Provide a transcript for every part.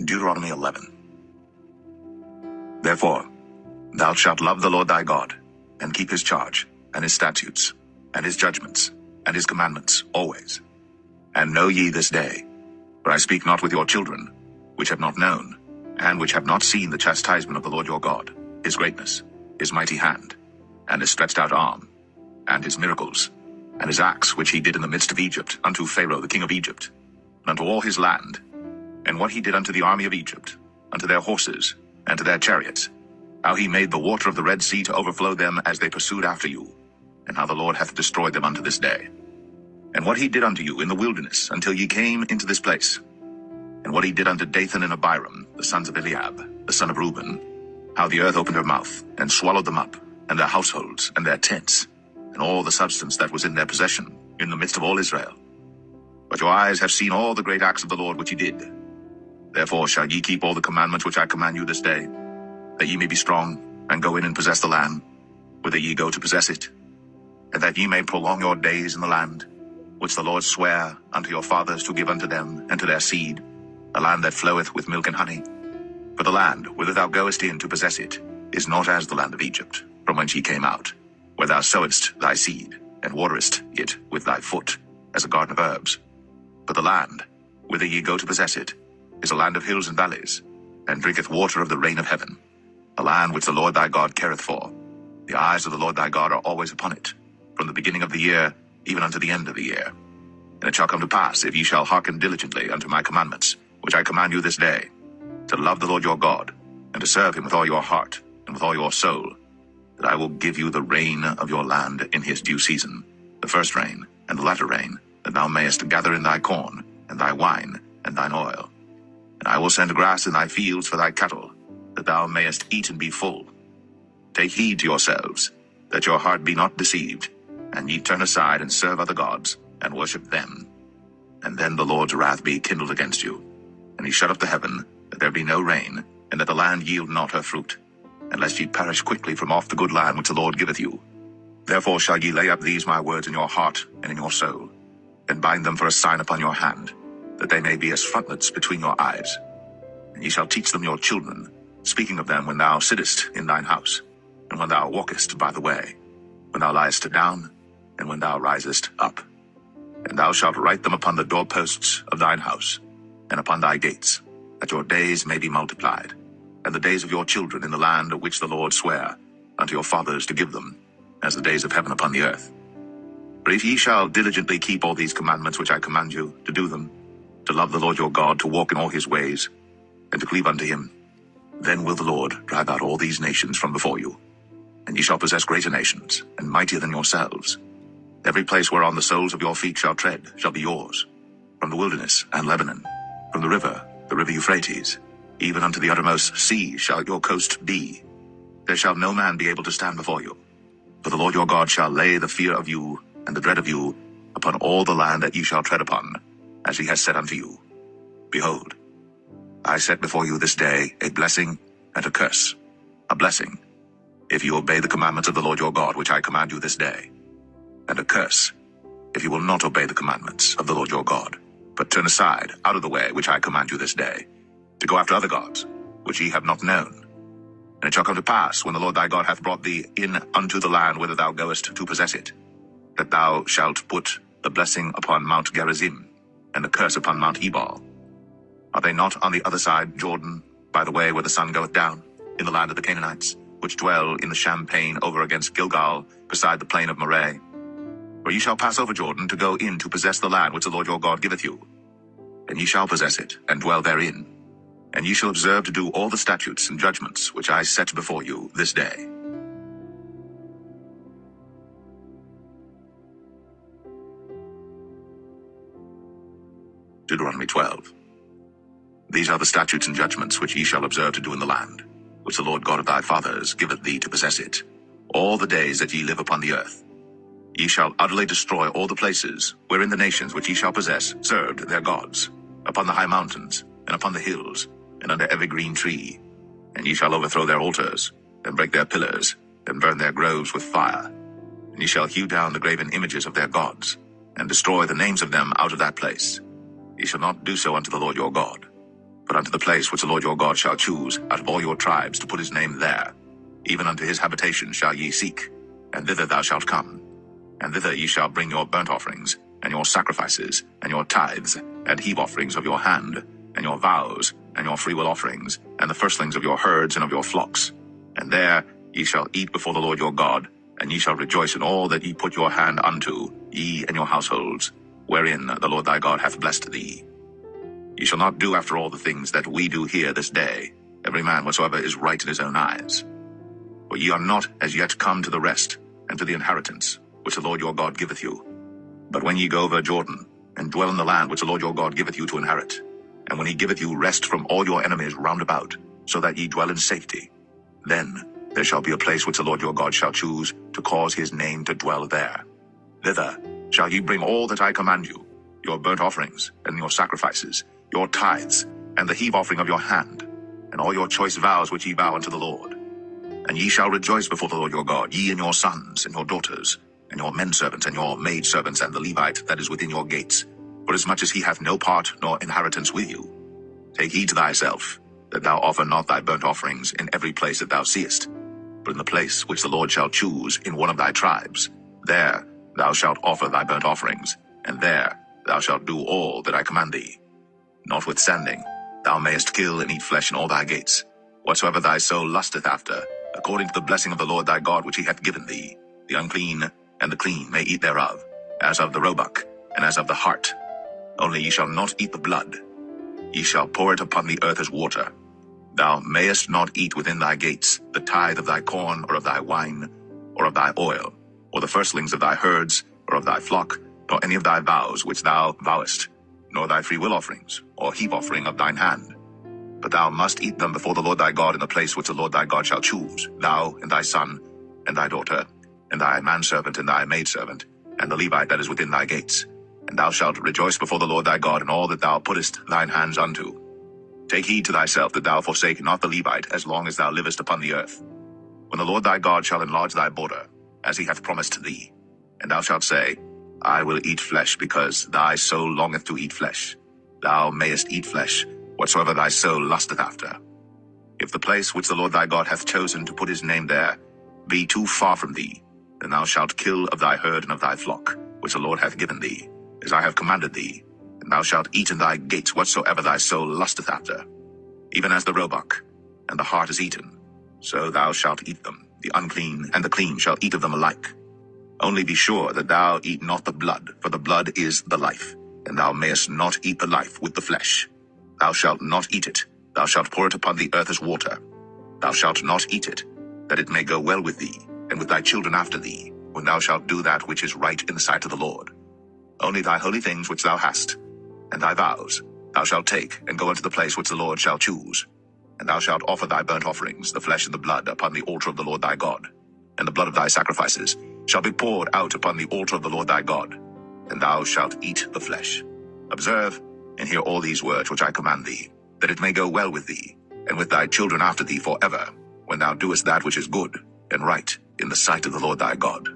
Deuteronomy 11. Therefore, thou shalt love the Lord thy God, and keep his charge, and his statutes, and his judgments, and his commandments always. And know ye this day, for I speak not with your children, which have not known, and which have not seen the chastisement of the Lord your God, his greatness, his mighty hand, and his stretched out arm, and his miracles, and his acts which he did in the midst of Egypt, unto Pharaoh the king of Egypt, and unto all his land, and what he did unto the army of Egypt, unto their horses, and to their chariots, how he made the water of the Red Sea to overflow them as they pursued after you, and how the Lord hath destroyed them unto this day. And what he did unto you in the wilderness until ye came into this place, and what he did unto Dathan and Abiram, the sons of Eliab, the son of Reuben, how the earth opened her mouth, and swallowed them up, and their households, and their tents, and all the substance that was in their possession, in the midst of all Israel. But your eyes have seen all the great acts of the Lord which he did. Therefore shall ye keep all the commandments which I command you this day, that ye may be strong, and go in and possess the land, whither ye go to possess it, and that ye may prolong your days in the land, which the Lord sware unto your fathers to give unto them and to their seed, a land that floweth with milk and honey. For the land whither thou goest in to possess it is not as the land of Egypt, from whence ye came out, where thou sowest thy seed, and waterest it with thy foot, as a garden of herbs. But the land whither ye go to possess it is a land of hills and valleys, and drinketh water of the rain of heaven, a land which the Lord thy God careth for. The eyes of the Lord thy God are always upon it, from the beginning of the year even unto the end of the year. And it shall come to pass, if ye shall hearken diligently unto my commandments, which I command you this day, to love the Lord your God, and to serve him with all your heart and with all your soul, that I will give you the rain of your land in his due season, the first rain and the latter rain, that thou mayest gather in thy corn, and thy wine, and thine oil. And I will send grass in thy fields for thy cattle, that thou mayest eat and be full. Take heed to yourselves, that your heart be not deceived, and ye turn aside and serve other gods, and worship them. And then the Lord's wrath be kindled against you, and he shut up the heaven, that there be no rain, and that the land yield not her fruit, unless ye perish quickly from off the good land which the Lord giveth you. Therefore shall ye lay up these my words in your heart and in your soul, and bind them for a sign upon your hand, that they may be as frontlets between your eyes. And ye shall teach them your children, speaking of them when thou sittest in thine house, and when thou walkest by the way, when thou liest down, and when thou risest up. And thou shalt write them upon the doorposts of thine house, and upon thy gates, that your days may be multiplied, and the days of your children in the land which the Lord sware unto your fathers to give them, as the days of heaven upon the earth. For if ye shall diligently keep all these commandments which I command you, to do them, to love the Lord your God, to walk in all his ways, and to cleave unto him, then will the Lord drive out all these nations from before you, and ye shall possess greater nations, and mightier than yourselves. Every place whereon the soles of your feet shall tread shall be yours, from the wilderness and Lebanon, from the river Euphrates, even unto the uttermost sea shall your coast be. There shall no man be able to stand before you. For the Lord your God shall lay the fear of you and the dread of you upon all the land that ye shall tread upon, as he has said unto you. Behold, I set before you this day a blessing and a curse. A blessing, if you obey the commandments of the Lord your God, which I command you this day, and a curse, if you will not obey the commandments of the Lord your God, but turn aside out of the way which I command you this day, to go after other gods, which ye have not known. And it shall come to pass, when the Lord thy God hath brought thee in unto the land whither thou goest to possess it, that thou shalt put the blessing upon Mount Gerizim, and the curse upon Mount Ebal. Are they not on the other side Jordan, by the way where the sun goeth down, in the land of the Canaanites, which dwell in the champaign over against Gilgal, beside the plain of Moreh? For ye shall pass over Jordan to go in to possess the land which the Lord your God giveth you. And ye shall possess it, and dwell therein. And ye shall observe to do all the statutes and judgments which I set before you this day. Deuteronomy 12. These are the statutes and judgments which ye shall observe to do in the land, which the Lord God of thy fathers giveth thee to possess it, all the days that ye live upon the earth. Ye shall utterly destroy all the places wherein the nations which ye shall possess served their gods, upon the high mountains, and upon the hills, and under every green tree. And ye shall overthrow their altars, and break their pillars, and burn their groves with fire. And ye shall hew down the graven images of their gods, and destroy the names of them out of that place. Ye shall not do so unto the Lord your God. But unto the place which the Lord your God shall choose out of all your tribes to put his name there, even unto his habitation shall ye seek, and thither thou shalt come. And thither ye shall bring your burnt offerings, and your sacrifices, and your tithes, and heave offerings of your hand, and your vows, and your freewill offerings, and the firstlings of your herds and of your flocks. And there ye shall eat before the Lord your God, and ye shall rejoice in all that ye put your hand unto, ye and your households, wherein the Lord thy God hath blessed thee. Ye shall not do after all the things that we do here this day, every man whatsoever is right in his own eyes. For ye are not as yet come to the rest, and to the inheritance, which the Lord your God giveth you. But when ye go over Jordan, and dwell in the land which the Lord your God giveth you to inherit, and when he giveth you rest from all your enemies round about, so that ye dwell in safety, then there shall be a place which the Lord your God shall choose to cause his name to dwell there. Thither shall ye bring all that I command you, your burnt offerings, and your sacrifices, your tithes, and the heave offering of your hand, and all your choice vows which ye vow unto the Lord. And ye shall rejoice before the Lord your God, ye and your sons, and your daughters, and your menservants, and your maidservants, and the Levite that is within your gates, forasmuch as he hath no part nor inheritance with you. Take heed to thyself, that thou offer not thy burnt offerings in every place that thou seest, but in the place which the Lord shall choose in one of thy tribes, there thou shalt offer thy burnt offerings, and there thou shalt do all that I command thee. Notwithstanding, thou mayest kill and eat flesh in all thy gates, whatsoever thy soul lusteth after, according to the blessing of the Lord thy God which he hath given thee. The unclean and the clean may eat thereof, as of the roebuck, and as of the hart. Only ye shall not eat the blood. Ye shall pour it upon the earth as water. Thou mayest not eat within thy gates the tithe of thy corn, or of thy wine, or of thy oil, or the firstlings of thy herds, or of thy flock, nor any of thy vows which thou vowest, nor thy freewill offerings, or heave offering of thine hand. But thou must eat them before the Lord thy God in the place which the Lord thy God shall choose, thou, and thy son, and thy daughter, and thy manservant, and thy maidservant, and the Levite that is within thy gates. And thou shalt rejoice before the Lord thy God in all that thou puttest thine hands unto. Take heed to thyself that thou forsake not the Levite as long as thou livest upon the earth. When the Lord thy God shall enlarge thy border, as he hath promised thee, and thou shalt say, I will eat flesh, because thy soul longeth to eat flesh. Thou mayest eat flesh, whatsoever thy soul lusteth after. If the place which the Lord thy God hath chosen to put his name there be too far from thee, then thou shalt kill of thy herd and of thy flock, which the Lord hath given thee, as I have commanded thee, and thou shalt eat in thy gates whatsoever thy soul lusteth after. Even as the roebuck and the hart is eaten, so thou shalt eat them. The unclean and the clean shall eat of them alike. Only be sure that thou eat not the blood, for the blood is the life, and thou mayest not eat the life with the flesh. Thou shalt not eat it, thou shalt pour it upon the earth as water. Thou shalt not eat it, that it may go well with thee, and with thy children after thee, when thou shalt do that which is right in the sight of the Lord. Only thy holy things which thou hast, and thy vows, thou shalt take, and go unto the place which the Lord shall choose. And thou shalt offer thy burnt offerings, the flesh and the blood, upon the altar of the Lord thy God. And the blood of thy sacrifices shall be poured out upon the altar of the Lord thy God. And thou shalt eat the flesh. Observe and hear all these words which I command thee, that it may go well with thee, and with thy children after thee forever, when thou doest that which is good and right in the sight of the Lord thy God.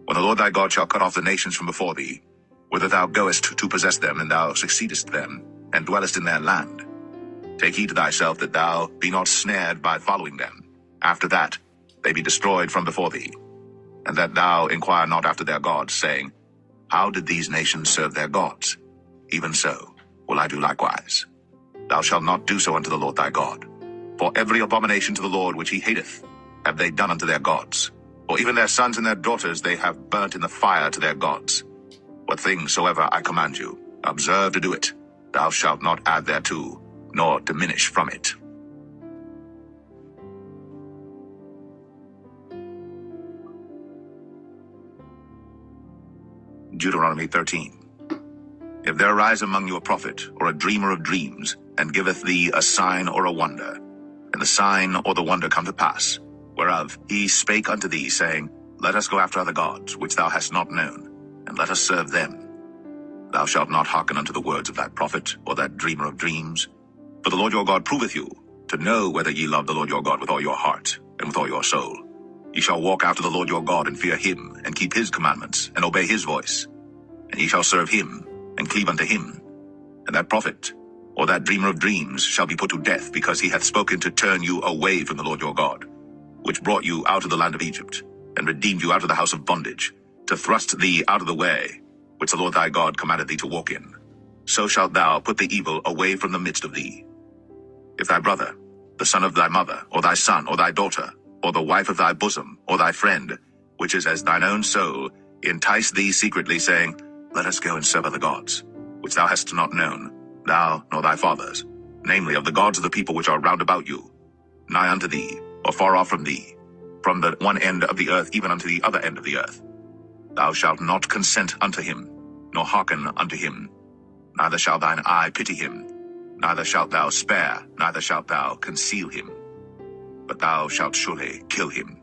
When the Lord thy God shall cut off the nations from before thee, whither thou goest to possess them, and thou succeedest them, and dwellest in their land, take heed to thyself that thou be not snared by following them. After that they be destroyed from before thee, and that thou inquire not after their gods, saying, How did these nations serve their gods? Even so will I do likewise. Thou shalt not do so unto the Lord thy God. For every abomination to the Lord which he hateth have they done unto their gods. For even their sons and their daughters they have burnt in the fire to their gods. What things soever I command you, observe to do it. Thou shalt not add thereto, nor diminish from it. Deuteronomy 13. If there arise among you a prophet, or a dreamer of dreams, and giveth thee a sign or a wonder, and the sign or the wonder come to pass, whereof he spake unto thee, saying, Let us go after other gods, which thou hast not known, and let us serve them. Thou shalt not hearken unto the words of that prophet, or that dreamer of dreams. For the Lord your God proveth you, to know whether ye love the Lord your God with all your heart, and with all your soul. Ye shall walk after the Lord your God, and fear him, and keep his commandments, and obey his voice. And ye shall serve him, and cleave unto him. And that prophet, or that dreamer of dreams shall be put to death, because he hath spoken to turn you away from the Lord your God, which brought you out of the land of Egypt, and redeemed you out of the house of bondage, to thrust thee out of the way, which the Lord thy God commanded thee to walk in. So shalt thou put the evil away from the midst of thee. If thy brother, the son of thy mother, or thy son, or thy daughter, or the wife of thy bosom, or thy friend, which is as thine own soul, entice thee secretly, saying, Let us go and serve other gods, which thou hast not known, thou nor thy fathers, namely of the gods of the people which are round about you, nigh unto thee, or far off from thee, from the one end of the earth even unto the other end of the earth. Thou shalt not consent unto him, nor hearken unto him, neither shall thine eye pity him, neither shalt thou spare, neither shalt thou conceal him, but thou shalt surely kill him.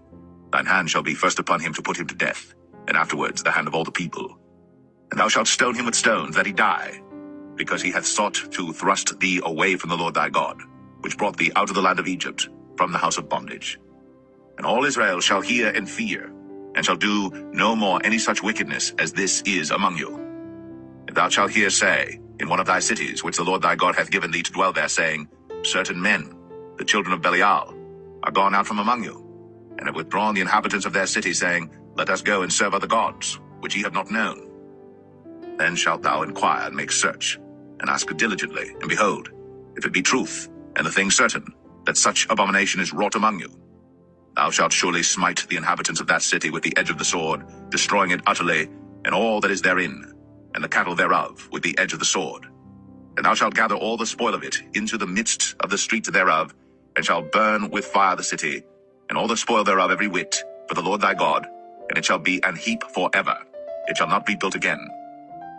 Thine hand shall be first upon him to put him to death, and afterwards the hand of all the people. And thou shalt stone him with stones, that he die, because he hath sought to thrust thee away from the Lord thy God, which brought thee out of the land of Egypt, from the house of bondage. And all Israel shall hear and fear, and shall do no more any such wickedness as this is among you. If thou shalt hear say, in one of thy cities, which the Lord thy God hath given thee to dwell there, saying, Certain men, the children of Belial, are gone out from among you, and have withdrawn the inhabitants of their city, saying, Let us go and serve other gods, which ye have not known. Then shalt thou inquire and make search, and ask diligently, and behold, if it be truth, and the thing certain, that such abomination is wrought among you, thou shalt surely smite the inhabitants of that city with the edge of the sword, destroying it utterly, and all that is therein, and the cattle thereof with the edge of the sword. And thou shalt gather all the spoil of it into the midst of the street thereof, and shalt burn with fire the city, and all the spoil thereof every whit, for the Lord thy God, and it shall be an heap forever. It shall not be built again.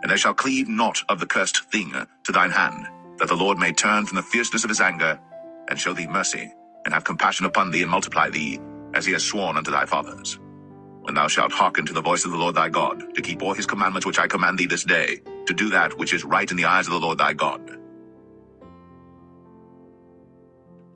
And there shall cleave not of the cursed thing to thine hand, that the Lord may turn from the fierceness of his anger, and show thee mercy, and have compassion upon thee, and multiply thee, as he has sworn unto thy fathers. When thou shalt hearken to the voice of the Lord thy God, to keep all his commandments which I command thee this day, to do that which is right in the eyes of the Lord thy God,